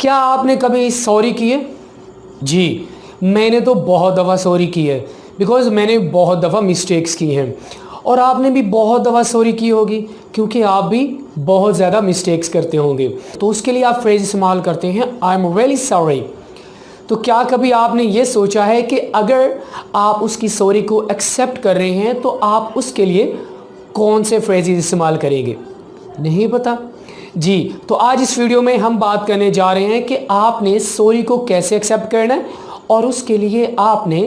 क्या आपने कभी सॉरी की है? जी, मैंने तो बहुत दफ़ा सॉरी की है, बिकॉज़ मैंने बहुत दफ़ा मिस्टेक्स की हैं। और आपने भी बहुत दफ़ा सॉरी की होगी, क्योंकि आप भी बहुत ज़्यादा मिस्टेक्स करते होंगे। तो उसके लिए आप फ्रेज़ इस्तेमाल करते हैं, आई एम रियली सॉरी। तो क्या कभी आपने ये सोचा है कि अगर आप उसकी सॉरी को एक्सेप्ट कर रहे हैं तो आप उसके लिए कौन से फ्रेजेस इस्तेमाल करेंगे? नहीं पता? जी, तो आज इस वीडियो में हम बात करने जा रहे हैं कि आपने सॉरी को कैसे एक्सेप्ट करना है और उसके लिए आपने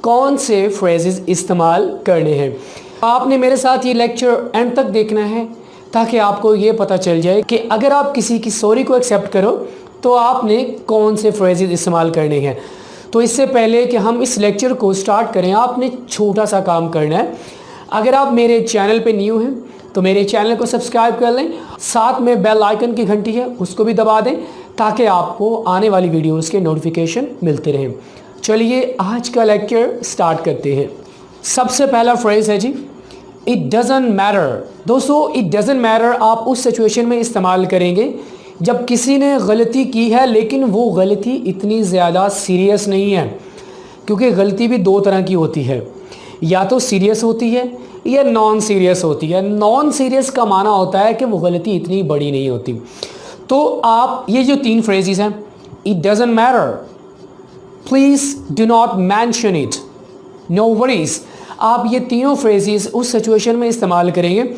कौन से फ्रेजेस इस्तेमाल करने हैं। आपने मेरे साथ ये लेक्चर एंड तक देखना है ताकि आपको ये पता चल जाए कि अगर आप किसी की सॉरी को एक्सेप्ट करो तो आपने कौन से फ्रेजेस इस्तेमाल करने हैं। तो इससे पहले कि हम इस लेक्चर को स्टार्ट करें, आपने छोटा सा काम करना है। अगर आप मेरे चैनल पे न्यू हैं तो मेरे चैनल को सब्सक्राइब कर लें, साथ में बेल आइकन की घंटी है उसको भी दबा दें ताकि आपको आने वाली वीडियोस के नोटिफिकेशन मिलते रहें। चलिए आज का लेक्चर स्टार्ट करते हैं। सबसे पहला फ्रेज़ है जी, इट डज़न्ट मैटर। दोस्तों, इट डज़न्ट मैटर आप उस सिचुएशन में इस्तेमाल करेंगे जब किसी ने गलती की है लेकिन वो गलती इतनी ज़्यादा सीरियस नहीं है, क्योंकि गलती भी दो तरह की होती है, या तो सीरियस होती है या नॉन सीरियस होती है। नॉन सीरियस का माना होता है कि वो गलती इतनी बड़ी नहीं होती। तो आप ये जो तीन फ्रेजेस हैं, it doesn't matter, please do not mention it, no worries, आप ये तीनों फ्रेजेस उस सिचुएशन में इस्तेमाल करेंगे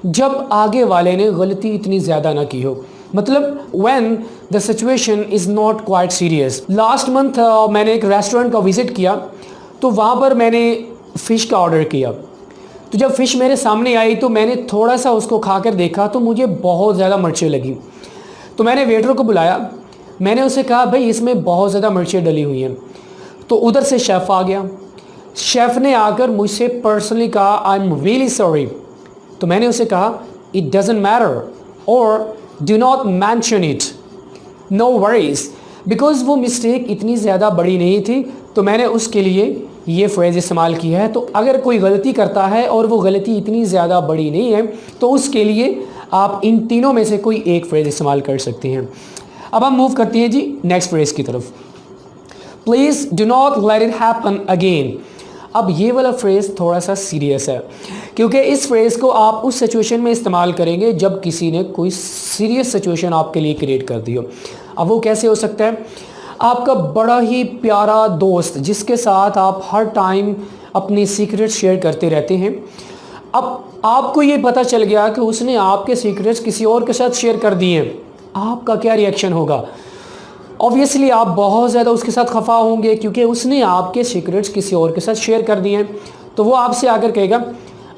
जब आगे वाले ने गलती इतनी ज़्यादा ना की हो। मतलब when the situation is not quite serious। Last month मैंने एक रेस्टोरेंट का विज़िट किया तो वहाँ पर मैंने फ़िश का ऑर्डर किया। तो जब फ़िश मेरे सामने आई तो मैंने थोड़ा सा उसको खाकर देखा तो मुझे बहुत ज़्यादा मिर्चें लगी। तो मैंने वेटर को बुलाया, मैंने उसे कहा भाई इसमें बहुत ज़्यादा मिर्चें डली हुई हैं। तो उधर से शेफ़ आ गया। शेफ़ ने आकर मुझसे पर्सनली कहा आई एम रियली सॉरी। तो मैंने उसे कहा इट डज़न्ट मैटर और do not mention it, no worries, because वो मिस्टेक इतनी ज़्यादा बड़ी नहीं थी। तो मैंने उसके लिए ये फ्रेज़ इस्तेमाल किया है। तो अगर कोई गलती करता है और वो गलती इतनी ज़्यादा बड़ी नहीं है तो उसके लिए आप इन तीनों में से कोई एक फ्रेज़ इस्तेमाल कर सकते हैं। अब हम मूव करते हैं जी नेक्स्ट फ्रेज़ की तरफ। Please do not let it happen again. अब ये वाला फ्रेज़ थोड़ा सा सीरियस है, क्योंकि इस फ्रेज़ को आप उस सिचुएशन में इस्तेमाल करेंगे जब किसी ने कोई सीरियस सिचुएशन आपके लिए क्रिएट कर दी हो। अब वो कैसे हो सकता है? आपका बड़ा ही प्यारा दोस्त जिसके साथ आप हर टाइम अपनी सीक्रेट्स शेयर करते रहते हैं, अब आपको ये पता चल गया कि उसने आपके सीक्रेट्स किसी और के साथ शेयर कर दिए हैं, आपका क्या रिएक्शन होगा? ऑब्वियसली आप बहुत ज़्यादा उसके साथ खफा होंगे, क्योंकि उसने आपके सीक्रेट्स किसी और के साथ शेयर कर दिए हैं। तो वो आपसे आकर कहेगा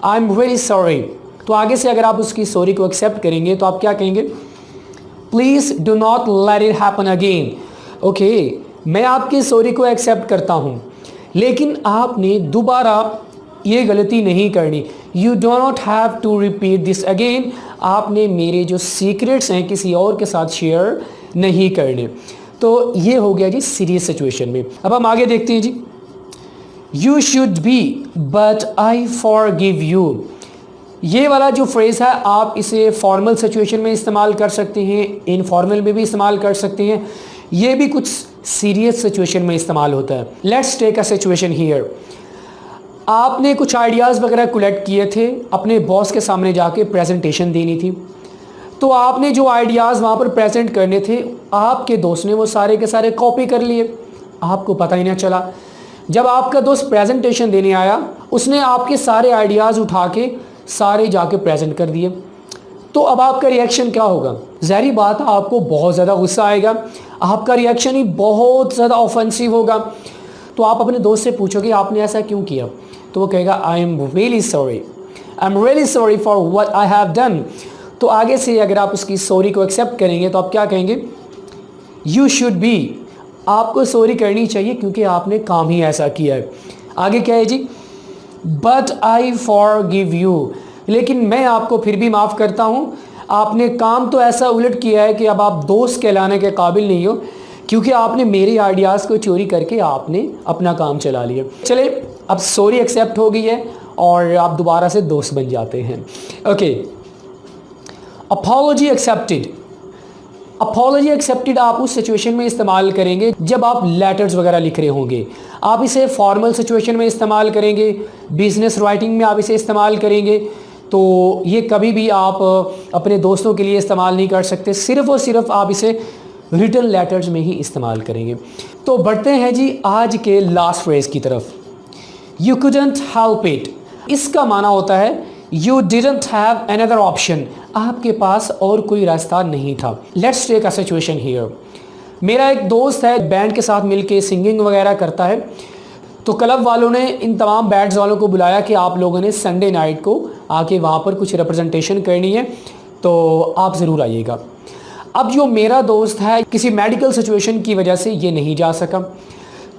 आई एम वेरी सॉरी। तो आगे से अगर आप उसकी सॉरी को एक्सेप्ट करेंगे तो आप क्या कहेंगे? Please do not let it happen again. Okay, मैं आपकी सॉरी को एक्सेप्ट करता हूँ, लेकिन आपने दोबारा ये गलती नहीं करनी। You do not have to repeat this again. आपने मेरे जो सीक्रेट्स हैं किसी और के साथ शेयर नहीं करने। तो ये हो गया जी सीरियस सिचुएशन में। अब हम आगे देखते हैं जी, you should be but I forgive you. ये वाला जो फ्रेज़ है आप इसे फॉर्मल सिचुएशन में इस्तेमाल कर सकते हैं, इनफॉर्मल में भी इस्तेमाल कर सकते हैं। ये भी कुछ सीरियस सिचुएशन में इस्तेमाल होता है। Let's take a situation here. आपने कुछ आइडियाज़ वगैरह कलेक्ट किए थे, अपने बॉस के सामने जाके प्रेजेंटेशन देनी थी। तो आपने जो आइडियाज़ वहाँ पर प्रेजेंट करने थे, आपके दोस्त ने वो सारे के सारे कॉपी कर लिए, आपको पता ही ना चला। जब आपका दोस्त प्रेजेंटेशन देने आया उसने आपके सारे आइडियाज़ उठा के सारे जाके प्रेजेंट कर दिए। तो अब आपका रिएक्शन क्या होगा? ज़ाहिर बात है आपको बहुत ज़्यादा गुस्सा आएगा, आपका रिएक्शन ही बहुत ज़्यादा ऑफेंसिव होगा। तो आप अपने दोस्त से पूछोगे आपने ऐसा क्यों किया? तो वो कहेगा आई am really sorry for what I have done. तो आगे से अगर आप उसकी सॉरी को एक्सेप्ट करेंगे तो आप क्या कहेंगे? यू शुड बी, आपको सॉरी करनी चाहिए क्योंकि आपने काम ही ऐसा किया है। आगे क्या है जी? बट आई फॉरगिव यू, लेकिन मैं आपको फिर भी माफ़ करता हूँ। आपने काम तो ऐसा उलट किया है कि अब आप दोस्त कहलाने के काबिल नहीं हो, क्योंकि आपने मेरे आइडियाज़ को चोरी करके आपने अपना काम चला लिया। चले, अब सॉरी एक्सेप्ट हो गई है और आप दोबारा से दोस्त बन जाते हैं। Okay, apology accepted. Apology accepted आप उस सिचुएशन में इस्तेमाल करेंगे जब आप लेटर्स वगैरह लिख रहे होंगे। आप इसे फॉर्मल सिचुएशन में इस्तेमाल करेंगे, बिजनेस राइटिंग में आप इसे इस्तेमाल करेंगे। तो ये कभी भी आप अपने दोस्तों के लिए इस्तेमाल नहीं कर सकते, सिर्फ़ और सिर्फ आप इसे रिटन लेटर्स में ही इस्तेमाल करेंगे। तो बढ़ते हैं जी आज के लास्ट फ्रेज़ की तरफ। यू कुडंट हेल्प इट, इसका माना होता है you didn't have another option, आपके पास और कोई रास्ता नहीं था। Let's take a situation here. मेरा एक दोस्त है, बैंड के साथ मिलके सिंगिंग वगैरह करता है। तो क्लब वालों ने इन तमाम बैंड्स वालों को बुलाया कि आप लोगों ने संडे नाइट को आके वहाँ पर कुछ रिप्रेजेंटेशन करनी है, तो आप ज़रूर आइएगा। अब जो मेरा दोस्त है किसी मेडिकल सिचुएशन की वजह से ये नहीं जा सका।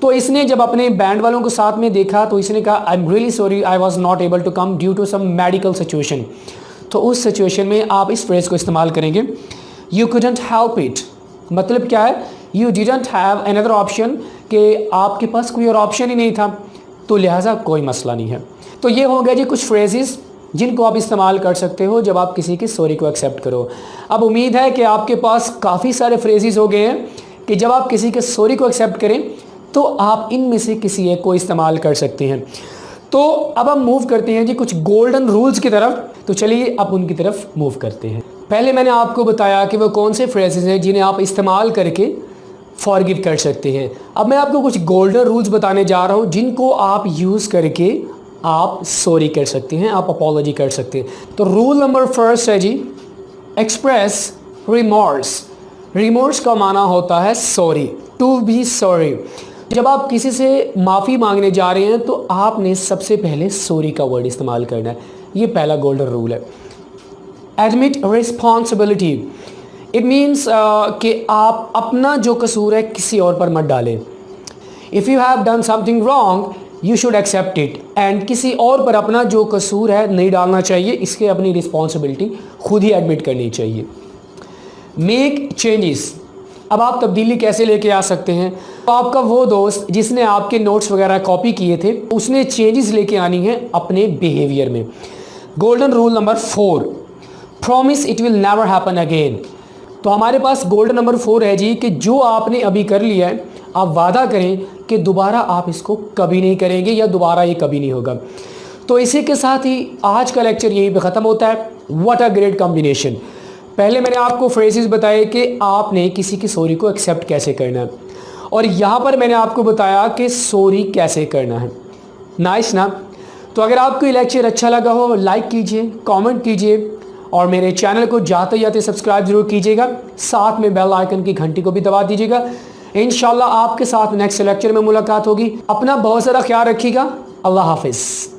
तो इसने जब अपने बैंड वालों को साथ में देखा तो इसने कहा I am really sorry, I was not able to come due to some medical situation. तो उस सिचुएशन में आप इस फ्रेज़ को इस्तेमाल करेंगे, यू कुडंट हेल्प इट। मतलब क्या है, you didn't have another option, कि आपके पास कोई और ऑप्शन ही नहीं था, तो लिहाजा कोई मसला नहीं है। तो ये हो गया जी कुछ फ्रेजेस जिनको आप इस्तेमाल कर सकते हो जब आप किसी की सॉरी को एक्सेप्ट करो। अब उम्मीद है कि आपके पास काफ़ी सारे फ्रेजेस हो गए हैं कि जब आप किसी के सॉरी को एक्सेप्ट करें तो आप इनमें से किसी एक को इस्तेमाल कर सकते हैं। तो अब हम मूव करते हैं जी कुछ गोल्डन रूल्स की तरफ। तो चलिए अब उनकी तरफ मूव करते हैं। पहले मैंने आपको बताया कि वो कौन से फ्रेजेस हैं जिन्हें आप इस्तेमाल करके फॉरगिव कर सकते हैं। अब मैं आपको कुछ गोल्डन रूल्स बताने जा रहा हूँ जिनको आप यूज़ करके आप सॉरी कर सकते हैं, आप अपॉलॉजी कर सकते हैं। तो रूल नंबर फर्स्ट है जी, एक्सप्रेस रिमोर्स। रिमोर्स का माना होता है सॉरी, टू बी सॉरी। जब आप किसी से माफ़ी मांगने जा रहे हैं तो आपने सबसे पहले सॉरी का वर्ड इस्तेमाल करना है। ये पहला गोल्डन रूल है। एडमिट रिस्पॉन्सिबिलिटी, इट मीन्स कि आप अपना जो कसूर है किसी और पर मत डालें। If you have done something wrong you should accept it, and किसी और पर अपना जो कसूर है नहीं डालना चाहिए, इसके अपनी रिस्पॉन्सिबिलिटी खुद ही एडमिट करनी चाहिए। मेक चेंजेस, अब आप तब्दीली कैसे लेके आ सकते हैं। तो आपका वो दोस्त जिसने आपके नोट्स वगैरह कॉपी किए थे उसने चेंजेस लेके आनी है अपने बिहेवियर में। Golden rule number 4, promise it will never happen again. तो हमारे पास गोल्डन नंबर 4 है जी कि जो आपने अभी कर लिया है आप वादा करें कि दोबारा आप इसको कभी नहीं करेंगे या दोबारा ये कभी नहीं होगा। तो इसी के साथ ही आज का लेक्चर यहीं पे ख़त्म होता है। What a great combination. पहले मैंने आपको फ्रेजेस बताए कि आपने किसी की सॉरी को एक्सेप्ट कैसे करना है, और यहाँ पर मैंने आपको बताया कि सॉरी कैसे करना है। नाइस ना। तो अगर आपको ये लेक्चर अच्छा लगा हो लाइक कीजिए, कमेंट कीजिए, और मेरे चैनल को जाते जाते सब्सक्राइब ज़रूर कीजिएगा। साथ में बेल आइकन की घंटी को भी दबा दीजिएगा। इंशाल्लाह आपके साथ नेक्स्ट लेक्चर में मुलाकात होगी। अपना बहुत सारा ख्याल रखिएगा। अल्लाह हाफिज़।